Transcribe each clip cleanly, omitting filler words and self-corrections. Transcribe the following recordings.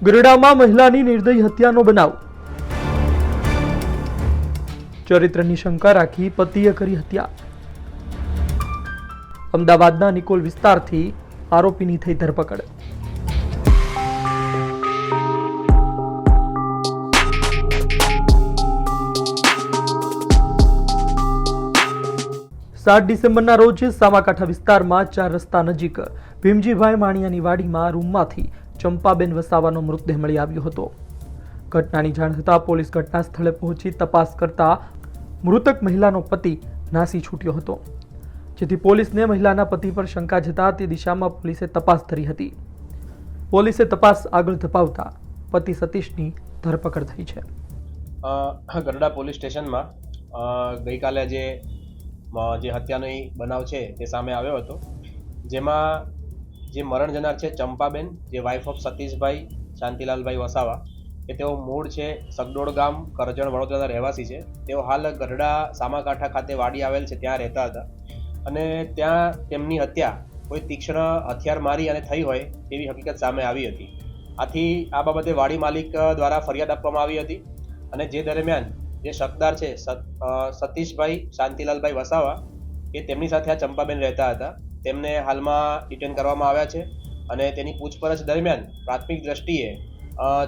ગરડામાં મહિલાની નિર્દય હત્યાનો બનાવ। ચરિત્રની શંકા રાખી પતિએ કરી હત્યા। અમદાવાદના નિકોલ વિસ્તારથી આરોપીની થઈ ધરપકડ। सात डिसेम्बરના રોજ સામાકાંઠા વિસ્તારમાં 4 રસ્તા નજીક ભીમજીભાઈ માણિયાની વાડીમાં રૂમમાંથી ચંપાબેન વસાવાનો મૃતદેહ મળી આવ્યો હતો। ઘટનાની જાણ થતાં પોલીસ ઘટના સ્થળે પહોંચી તપાસ કરતા મૃતક મહિલાનો પતિ નાસી છૂટ્યો હતો, જેથી પોલીસને મહિલાના પતિ પર શંકા જતા તે દિશામાં પોલીસે તપાસ ધરી હતી। પોલીસે તપાસ આગળ ધપાવતા પતિ સતીશની ધરપકડ થઈ છે। ગરડા પોલીસ સ્ટેશનમાં ગઈકાલે જે હત્યાનો બનાવ છે તે સામે આવ્યો હતો, જેમાં જે મરણ જનાર છે ચંપાબેન, જે વાઇફ ઓફ સતીશભાઈ શાંતિલાલભાઈ વસાવા, કે તેઓ મૂળ છે સગડોળ ગામ, કરજણ, વડોદરાના રહેવાસી છે। તેઓ હાલ ગરડા સામાકાંઠા ખાતે વાડી આવેલ છે ત્યાં રહેતા હતા અને ત્યાં તેમની હત્યા કોઈ તીક્ષ્ણ હથિયાર મારી અને થઈ હોય તેવી હકીકત સામે આવી હતી। આથી આ બાબતે વાડી માલિક દ્વારા ફરિયાદ આપવામાં આવી હતી અને જે દરમિયાન જે શકદાર છે સતીશભાઈ શાંતિલાલભાઈ વસાવા, કે તેમની સાથે આ ચંપાબેન રહેતા હતા, તેમને હાલમાં ડિટેન કરવામાં આવ્યા છે અને તેની પૂછપરછ દરમિયાન પ્રાથમિક દ્રષ્ટિએ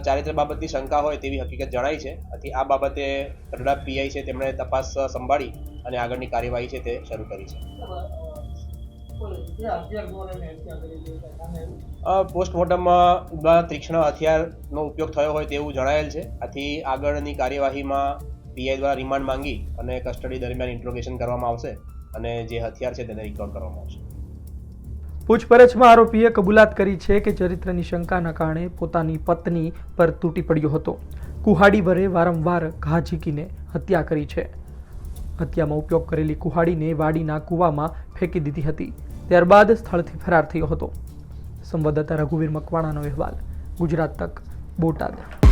ચારિત્ર બાબતની શંકા હોય તેવી હકીકત જણાઈ છે। આથી આ બાબતે ગરડા પીઆઈ છે તેમણે તપાસ સંભાળી અને આગળની કાર્યવાહી છે તે શરૂ કરી છે। પોસ્ટમોર્ટમમાં તીક્ષ્ણ હથિયારનો ઉપયોગ થયો હોય તેવું જણાયેલ છે। આથી આગળની કાર્યવાહીમાં પીઆઈ દ્વારા રિમાન્ડ માંગી અને કસ્ટડી દરમિયાન ઇન્ટ્રોગેશન કરવામાં આવશે અને જે હથિયાર છે તેને રિકવર કરવામાં આવશે। પૂછપરછમાં આરોપીએ કબૂલાત કરી છે કે ચરિત્રની શંકાના કારણે પોતાની પત્ની પર તૂટી પડ્યો હતો। કુહાડી વડે વારંવાર ઘા ઝીકીને હત્યા કરી છે। હત્યામાં ઉપયોગ કરેલી કુહાડીને વાડીના કૂવામાં ફેંકી દીધી હતી, ત્યારબાદ સ્થળથી ફરાર થયો હતો। સંવાદદાતા રઘુવીર મકવાણાનો અહેવાલ, ગુજરાત તક, બોટાદ।